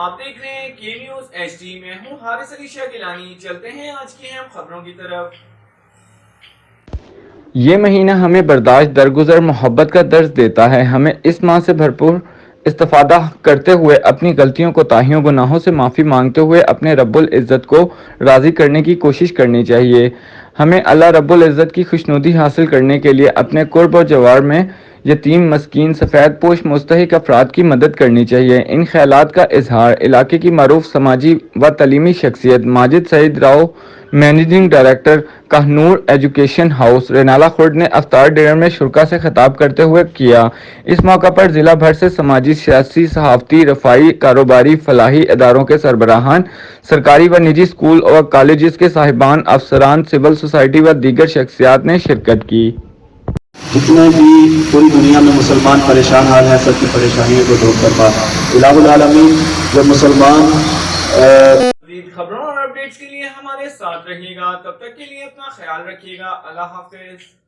آپ دیکھ رہے ہیں کے نیوز ایچ ڈی میں ہوں حارث علی شاہ گیلانی۔ چلتے ہیں آج کی اہم خبروں کی طرف۔ یہ مہینہ ہمیں برداشت، درگزر، محبت کا درس دیتا ہے۔ ہمیں اس ماہ سے بھرپور استفادہ کرتے ہوئے اپنی غلطیوں، کوتاہیوں، گناہوں سے معافی مانگتے ہوئے اپنے رب العزت کو راضی کرنے کی کوشش کرنی چاہیے۔ ہمیں اللہ رب العزت کی خوشنودی حاصل کرنے کے لیے اپنے قرب و جوار میں یتیم، مسکین، سفید پوش، مستحق افراد کی مدد کرنی چاہیے۔ ان خیالات کا اظہار علاقے کی معروف سماجی و تعلیمی شخصیت Majid Saeed Rao, managing director Kohinoor education house, Renala Khurd نے افطار ڈنر میں شرکاء سے خطاب کرتے ہوئے کیا۔ اس موقع پر ضلع بھر سے سماجی، سیاسی، صحافتی، رفاہی، کاروباری، فلاحی اداروں کے سربراہان، سرکاری و نجی اسکول و کالجز کے صاحبان، افسران، سول سوسائٹی و دیگر شخصیات نے شرکت کی۔ جتنے بھی پوری دنیا میں مسلمان پریشان حال ہیں، سب کی پریشانیوں کو دور فرما۔ الہ العالمین جو مسلمان مزید خبروں اور اپڈیٹس کے لیے ہمارے ساتھ رہیے گا۔ تب تک کے لیے اپنا خیال رکھیے گا۔ اللہ حافظ۔